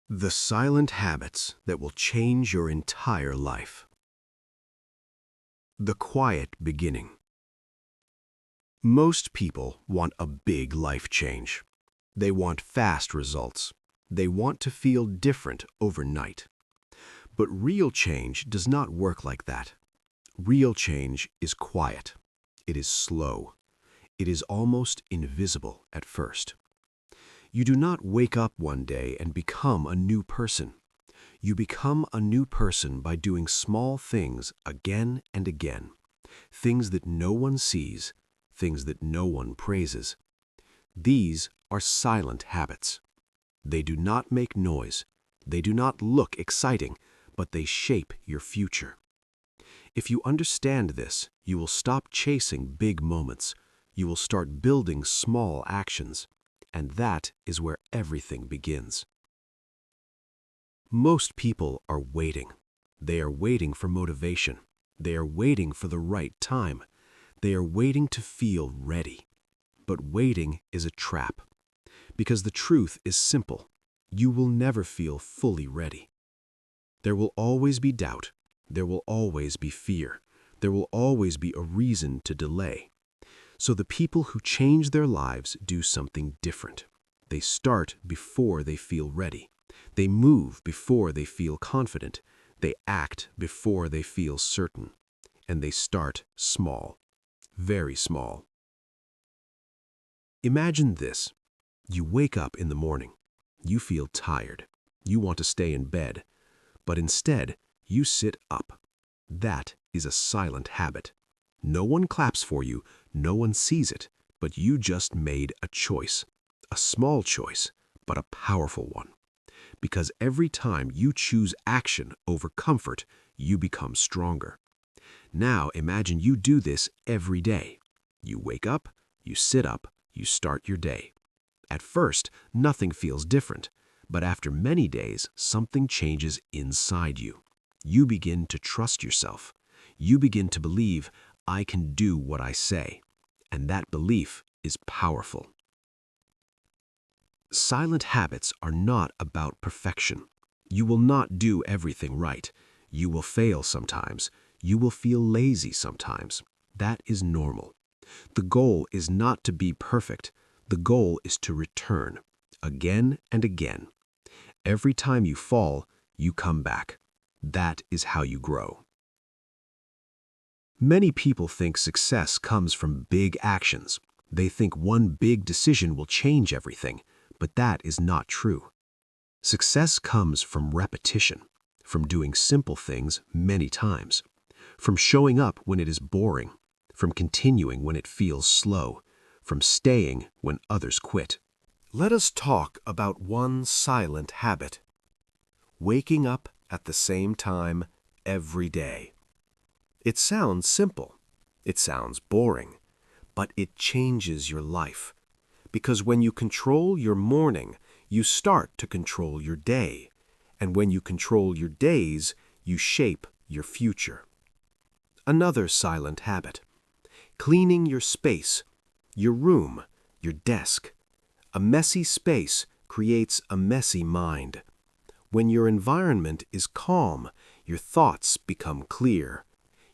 The silent habits that will change your entire life. The quiet beginning. Most people want a big life change. They want fast results. They want to feel different overnight. But real change does not work like that. Real change is quiet. It is slow. It is almost invisible at first. You do not wake up one day and become a new person. You become a new person by doing small things again and again. Things that no one sees, things that no one praises. These are silent habits. They do not make noise. They do not look exciting, but they shape your future. If you understand this, you will stop chasing big moments. You will start building small actions. And that is where everything begins. Most people are waiting. They are waiting for motivation. They are waiting for the right time. They are waiting to feel ready. But waiting is a trap. Because the truth is simple. You will never feel fully ready. There will always be doubt. There will always be fear. There will always be a reason to delay. So the people who change their lives do something different. They start before they feel ready. They move before they feel confident. They act before they feel certain. And they start small, very small. Imagine this. You wake up in the morning. You feel tired. You want to stay in bed. But instead, you sit up. That is a silent habit. No one claps for you, no one sees it, but you just made a choice. A small choice, but a powerful one. Because every time you choose action over comfort, you become stronger. Now imagine you do this every day. You wake up, you sit up, you start your day. At first, nothing feels different, but after many days, something changes inside you. You begin to trust yourself. You begin to believe, I can do what I say. And that belief is powerful. Silent habits are not about perfection. You will not do everything right. You will fail sometimes. You will feel lazy sometimes. That is normal. The goal is not to be perfect. The goal is to return, again and again. Every time you fall, you come back. That is how you grow. Many people think success comes from big actions. They think one big decision will change everything, but that is not true. Success comes from repetition, from doing simple things many times, from showing up when it is boring, from continuing when it feels slow, from staying when others quit. Let us talk about one silent habit. Waking up at the same time every day. It sounds simple. It sounds boring. But it changes your life. Because when you control your morning, you start to control your day. And when you control your days, you shape your future. Another silent habit. Cleaning your space, your room, your desk. A messy space creates a messy mind. When your environment is calm, your thoughts become clear.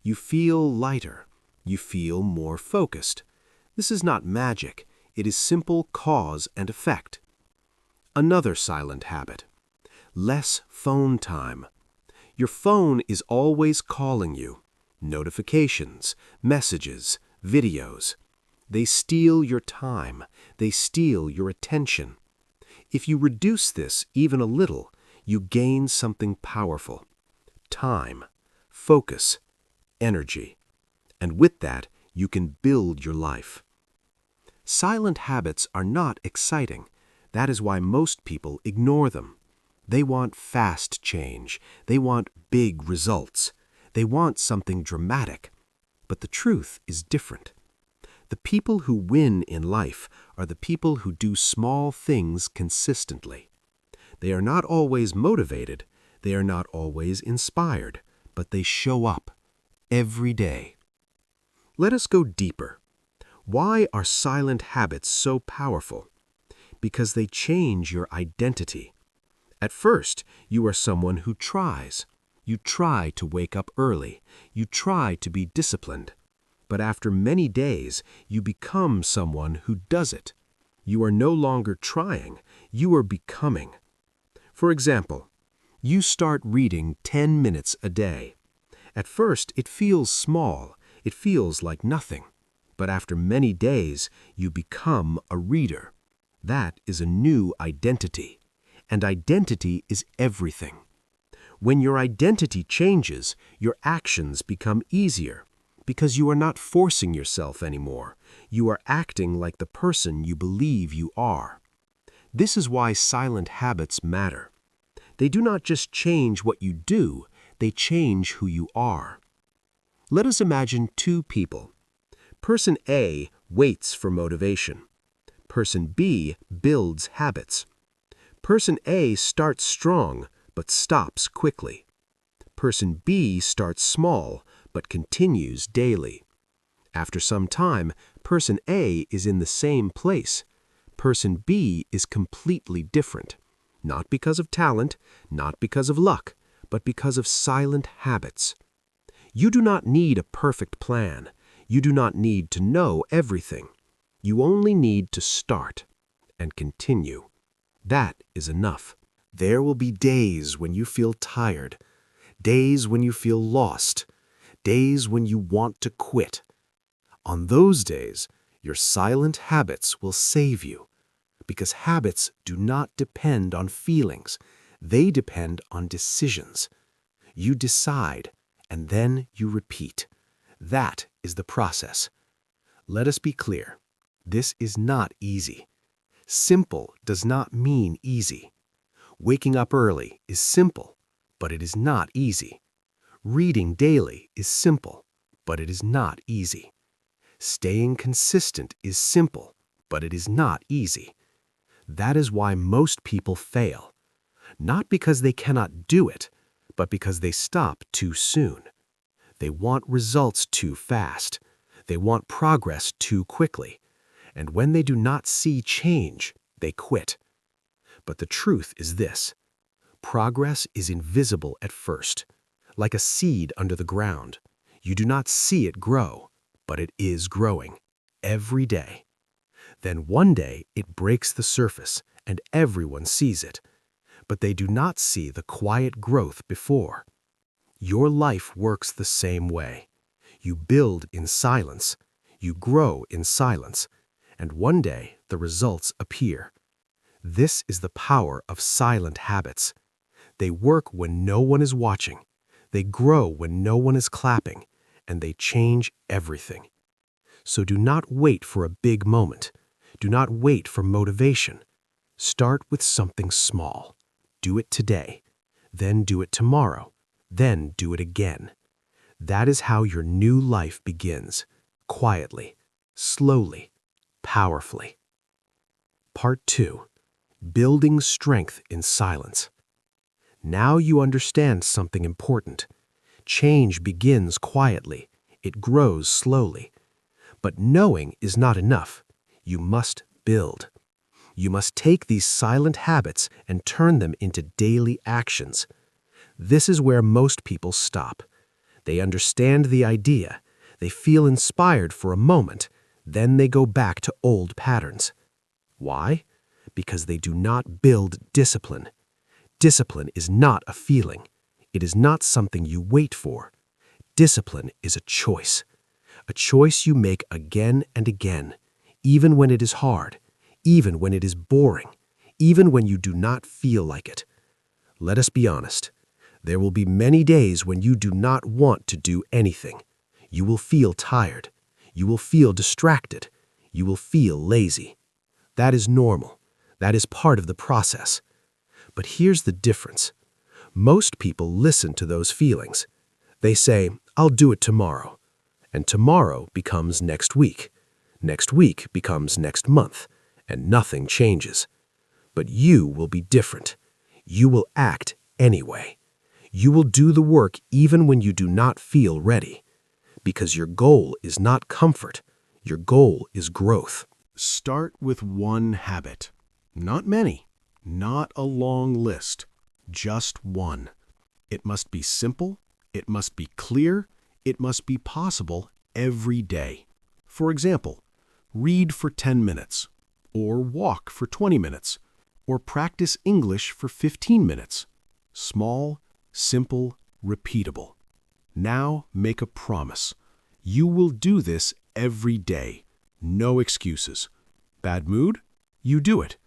You feel lighter. You feel more focused. This is not magic. It is simple cause and effect. Another silent habit. Less phone time. Your phone is always calling you. Notifications, messages, videos. They steal your time. They steal your attention. If you reduce this even a little, you gain something powerful. Time, focus, energy. And with that, you can build your life. Silent habits are not exciting. That is why most people ignore them. They want fast change. They want big results. They want something dramatic. But the truth is different. The people who win in life are the people who do small things consistently. They are not always motivated. They are not always inspired. But they show up every day. Let us go deeper. Why are silent habits so powerful? Because they change your identity. At first, you are someone who tries. You try to wake up early. You try to be disciplined. But after many days, you become someone who does it. You are no longer trying. You are becoming. For example, you start reading 10 minutes a day. At first, it feels small. It feels like nothing. But after many days, you become a reader. That is a new identity. And identity is everything. When your identity changes, your actions become easier because you are not forcing yourself anymore. You are acting like the person you believe you are. This is why silent habits matter. They do not just change what you do, they change who you are. Let us imagine two people. Person A waits for motivation. Person B builds habits. Person A starts strong, but stops quickly. Person B starts small, but continues daily. After some time, Person A is in the same place. Person B is completely different. Not because of talent, not because of luck, but because of silent habits. You do not need a perfect plan. You do not need to know everything. You only need to start and continue. That is enough. There will be days when you feel tired, days when you feel lost, days when you want to quit. On those days, your silent habits will save you, because habits do not depend on feelings. They depend on decisions. You decide, and then you repeat. That is the process. Let us be clear. This is not easy. Simple does not mean easy. Waking up early is simple, but it is not easy. Reading daily is simple, but it is not easy. Staying consistent is simple, but it is not easy. That is why most people fail. Not because they cannot do it, but because they stop too soon. They want results too fast. They want progress too quickly. And when they do not see change, they quit. But the truth is this: progress is invisible at first, like a seed under the ground. You do not see it grow, but it is growing every day. Then one day it breaks the surface and everyone sees it, but they do not see the quiet growth before. Your life works the same way. You build in silence, you grow in silence, and one day the results appear. This is the power of silent habits. They work when no one is watching. They grow when no one is clapping, and they change everything. So do not wait for a big moment. Do not wait for motivation. Start with something small. Do it today. Then do it tomorrow. Then do it again. That is how your new life begins. Quietly, slowly, powerfully. Part 2. Building strength in silence. Now you understand something important. Change begins quietly. It grows slowly. But knowing is not enough. You must build. You must take these silent habits and turn them into daily actions. This is where most people stop. They understand the idea. They feel inspired for a moment. Then they go back to old patterns. Why? Because they do not build discipline. Discipline is not a feeling. It is not something you wait for. Discipline is a choice you make again and again, even when it is hard, even when it is boring, even when you do not feel like it. Let us be honest. There will be many days when you do not want to do anything. You will feel tired. You will feel distracted. You will feel lazy. That is normal. That is part of the process. But here's the difference. Most people listen to those feelings. They say, "I'll do it tomorrow." And tomorrow becomes next week. Next week becomes next month, and nothing changes. But you will be different. You will act anyway. You will do the work even when you do not feel ready. Because your goal is not comfort. Your goal is growth. Start with one habit. Not many. Not a long list. Just one. It must be simple, it must be clear, it must be possible every day. For example, read for 10 minutes, or walk for 20 minutes, or practice English for 15 minutes. Small, simple, repeatable. Now make a promise. You will do this every day. No excuses. Bad mood? You do it.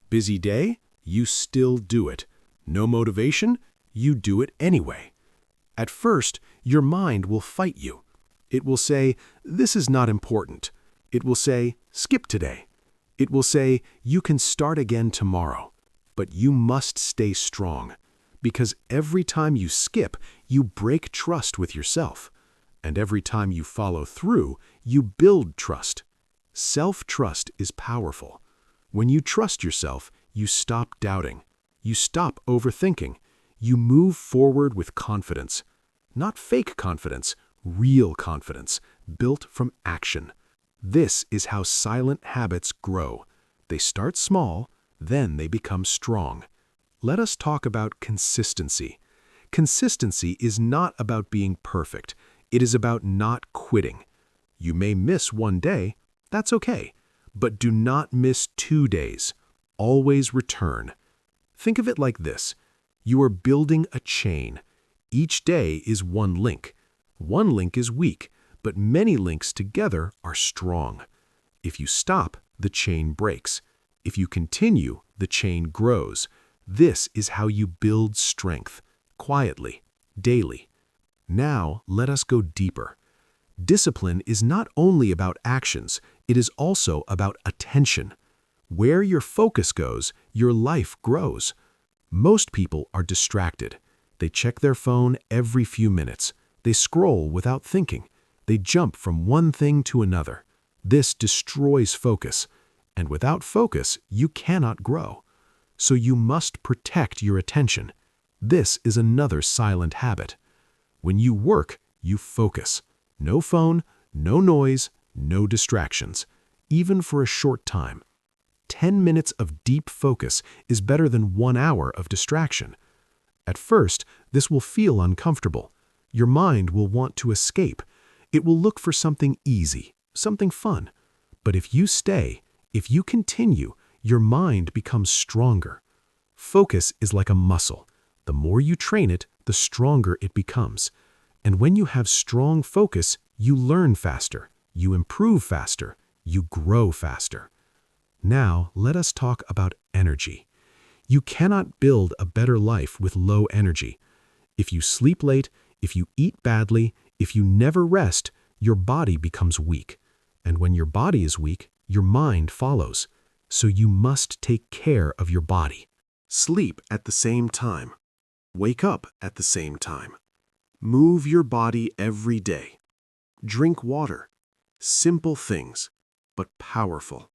Busy day? You still do it. No motivation? You do it anyway. At first, your mind will fight you. It will say, this is not important. It will say, skip today. It will say, you can start again tomorrow. But you must stay strong. Because every time you skip, you break trust with yourself. And every time you follow through, you build trust. Self-trust is powerful. When you trust yourself, you stop doubting. You stop overthinking. You move forward with confidence. Not fake confidence, real confidence, built from action. This is how silent habits grow. They start small, then they become strong. Let us talk about consistency. Consistency is not about being perfect. It is about not quitting. You may miss one day, that's okay. But do not miss 2 days. Always return. Think of it like this. You are building a chain. Each day is one link. One link is weak, but many links together are strong. If you stop, the chain breaks. If you continue, the chain grows. This is how you build strength, quietly, daily. Now, let us go deeper. Discipline is not only about actions, it is also about attention. Where your focus goes, your life grows. Most people are distracted. They check their phone every few minutes. They scroll without thinking. They jump from one thing to another. This destroys focus. And without focus, you cannot grow. So you must protect your attention. This is another silent habit. When you work, you focus. No phone, no noise, no distractions, even for a short time. 10 minutes of deep focus is better than 1 hour of distraction. At first, this will feel uncomfortable. Your mind will want to escape. It will look for something easy, something fun. But if you stay, if you continue, your mind becomes stronger. Focus is like a muscle. The more you train it, the stronger it becomes. And when you have strong focus, you learn faster, you improve faster, you grow faster. Now, let us talk about energy. You cannot build a better life with low energy. If you sleep late, if you eat badly, if you never rest, your body becomes weak. And when your body is weak, your mind follows. So you must take care of your body. Sleep at the same time. Wake up at the same time. Move your body every day. Drink water. Simple things, but powerful.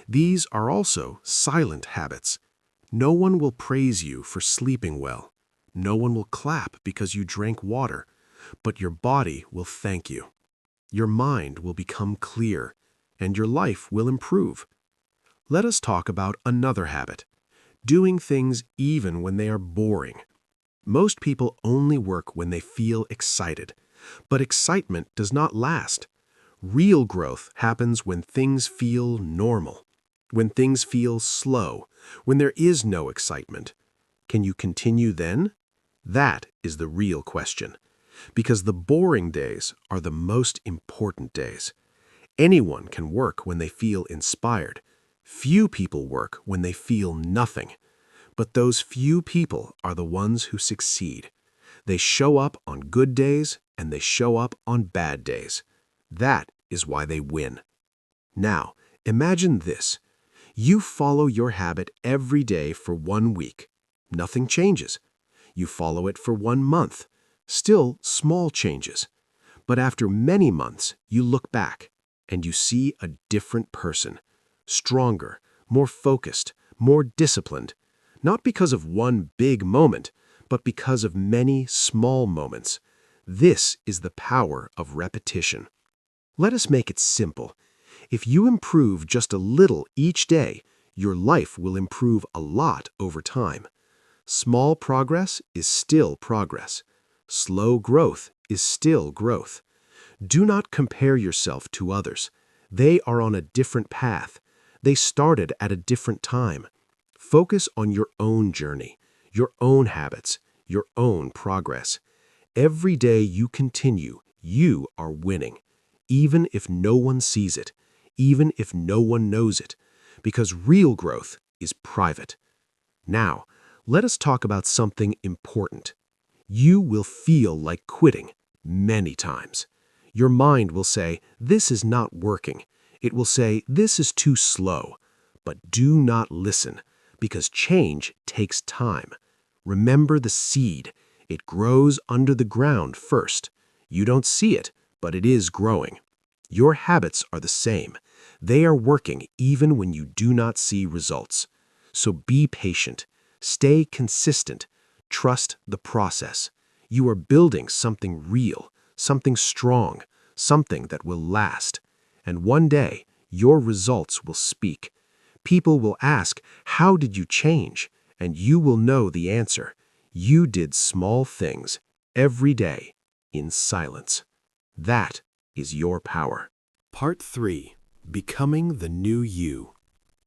These are also silent habits. No one will praise you for sleeping well. No one will clap because you drank water, but your body will thank you. Your mind will become clear, and your life will improve. Let us talk about another habit, doing things even when they are boring. Most people only work when they feel excited, but excitement does not last. Real growth happens when things feel normal, when things feel slow, when there is no excitement. Can you continue then? That is the real question, because the boring days are the most important days. Anyone can work when they feel inspired. Few people work when they feel nothing. But those few people are the ones who succeed. They show up on good days and they show up on bad days. That is why they win. Now, imagine this. You follow your habit every day for 1 week. Nothing changes. You follow it for 1 month. Still small changes. But after many months, you look back and you see a different person. Stronger, more focused, more disciplined. Not because of one big moment, but because of many small moments. This is the power of repetition. Let us make it simple. If you improve just a little each day, your life will improve a lot over time. Small progress is still progress. Slow growth is still growth. Do not compare yourself to others. They are on a different path. They started at a different time. Focus on your own journey, your own habits, your own progress. Every day you continue, you are winning, even if no one sees it, even if no one knows it, because real growth is private. Now, let us talk about something important. You will feel like quitting many times. Your mind will say, this is not working. It will say, this is too slow. But do not listen, because change takes time. Remember the seed. It grows under the ground first. You don't see it, but it is growing. Your habits are the same. They are working even when you do not see results. So be patient. Stay consistent. Trust the process. You are building something real, something strong, something that will last. And one day, your results will speak. People will ask, how did you change? And you will know the answer. You did small things every day in silence. That is your power. Part 3. Becoming the new you.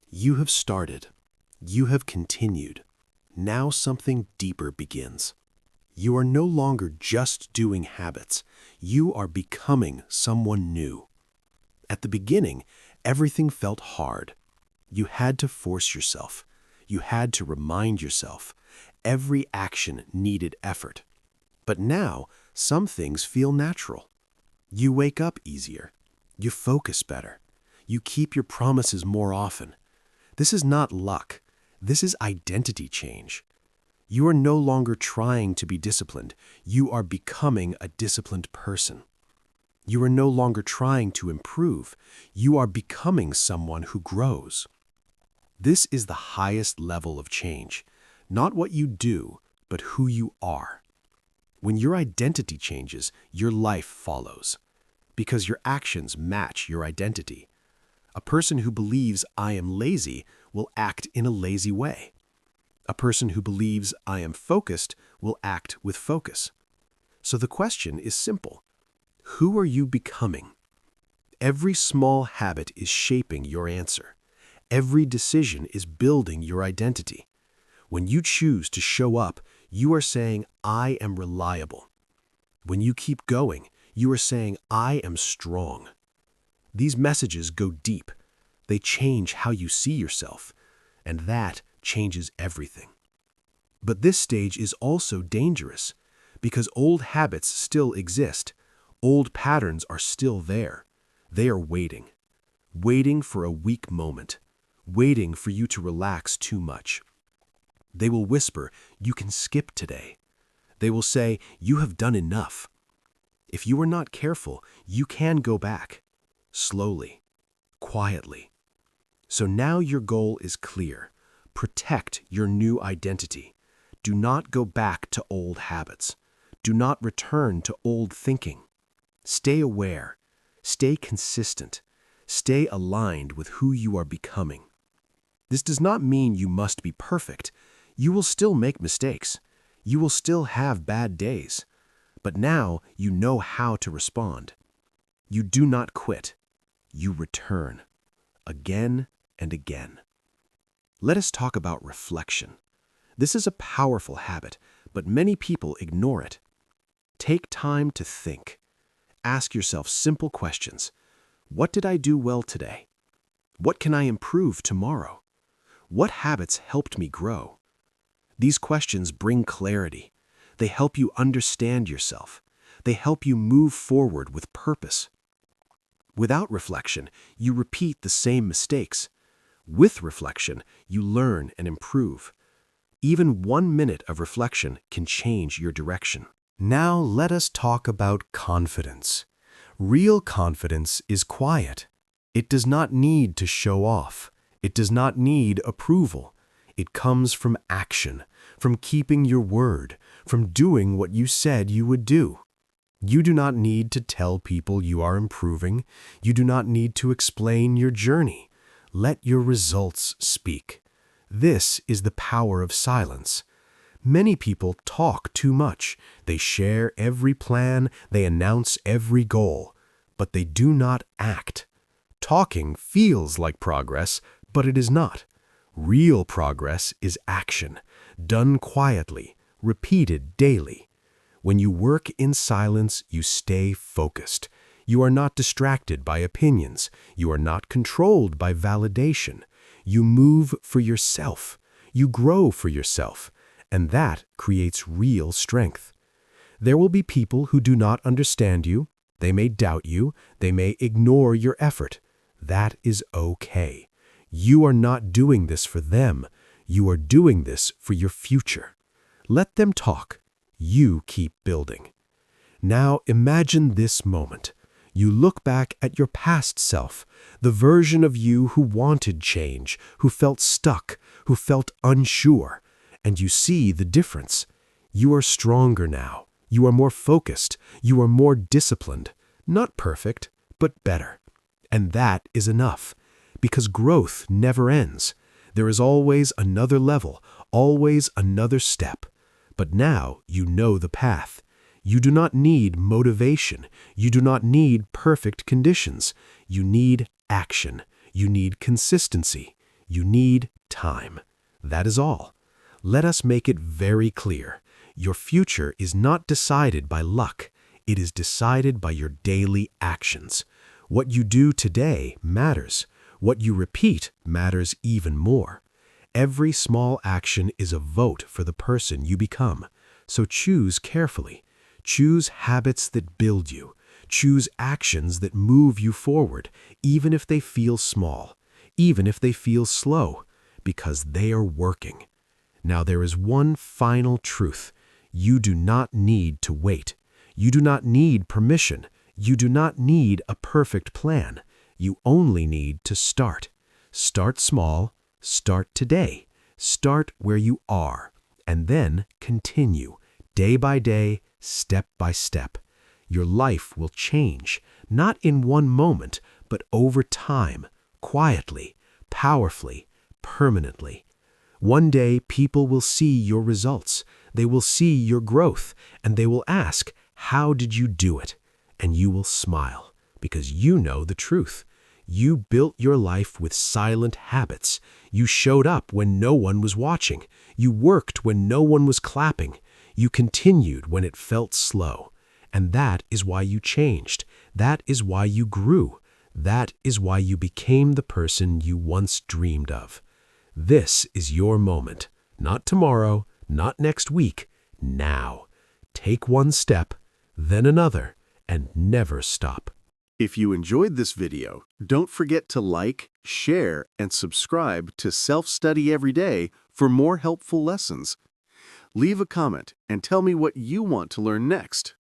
You have started. You have continued. Now something deeper begins. You are no longer just doing habits. You are becoming someone new. At the beginning, everything felt hard. You had to force yourself. You had to remind yourself. Every action needed effort. But now, some things feel natural. You wake up easier. You focus better. You keep your promises more often. This is not luck. This is identity change. You are no longer trying to be disciplined. You are becoming a disciplined person. You are no longer trying to improve. You are becoming someone who grows. This is the highest level of change. Not what you do, but who you are. When your identity changes, your life follows. Because your actions match your identity. A person who believes I am lazy will act in a lazy way. A person who believes I am focused will act with focus. So the question is simple. Who are you becoming? Every small habit is shaping your answer. Every decision is building your identity. When you choose to show up, you are saying, I am reliable. When you keep going, you are saying, I am strong. These messages go deep. They change how you see yourself, and that changes everything. But this stage is also dangerous because old habits still exist. Old patterns are still there. They are waiting for a weak moment, waiting for you to relax too much. They will whisper, you can skip today. They will say, you have done enough. If you are not careful, you can go back, slowly, quietly. So now your goal is clear. Protect your new identity. Do not go back to old habits. Do not return to old thinking. Stay aware. Stay consistent. Stay aligned with who you are becoming. This does not mean you must be perfect. You will still make mistakes. You will still have bad days. But now you know how to respond. You do not quit. You return. Again and again. Let us talk about reflection. This is a powerful habit, but many people ignore it. Take time to think. Ask yourself simple questions. What did I do well today? What can I improve tomorrow? What habits helped me grow? These questions bring clarity. They help you understand yourself. They help you move forward with purpose. Without reflection, you repeat the same mistakes. With reflection, you learn and improve. Even 1 minute of reflection can change your direction. Now let us talk about confidence. Real confidence is quiet. It does not need to show off. It does not need approval. It comes from action, from keeping your word, from doing what you said you would do. You do not need to tell people you are improving. You do not need to explain your journey. Let your results speak. This is the power of silence. Many people talk too much. They share every plan, they announce every goal, but they do not act. Talking feels like progress, but it is not. Real progress is action, done quietly, repeated daily. When you work in silence, you stay focused. You are not distracted by opinions. You are not controlled by validation. You move for yourself. You grow for yourself. And that creates real strength. There will be people who do not understand you. They may doubt you. They may ignore your effort. That is okay. You are not doing this for them. You are doing this for your future. Let them talk. You keep building. Now imagine this moment. You look back at your past self, the version of you who wanted change, who felt stuck, who felt unsure, and you see the difference. You are stronger now. You are more focused. You are more disciplined. Not perfect, but better. And that is enough, because growth never ends. There is always another level, always another step. But now you know the path. You do not need motivation. You do not need perfect conditions. You need action. You need consistency. You need time. That is all. Let us make it very clear. Your future is not decided by luck. It is decided by your daily actions. What you do today matters. What you repeat matters even more. Every small action is a vote for the person you become. So choose carefully. Choose habits that build you. Choose actions that move you forward, even if they feel small, even if they feel slow, because they are working. Now there is one final truth. You do not need to wait. You do not need permission. You do not need a perfect plan. You only need to start. Start small. Start today. Start where you are, and then continue, day by day, step by step. Your life will change, not in one moment, but over time, quietly, powerfully, permanently. One day, people will see your results. They will see your growth, and they will ask, "How did you do it?" And you will smile, because you know the truth. You built your life with silent habits. You showed up when no one was watching. You worked when no one was clapping. You continued when it felt slow. And that is why you changed. That is why you grew. That is why you became the person you once dreamed of. This is your moment. Not tomorrow, not next week, now. Take one step, then another, and never stop. If you enjoyed this video, don't forget to like, share, and subscribe to Self-Study Every Day for more helpful lessons. Leave a comment and tell me what you want to learn next.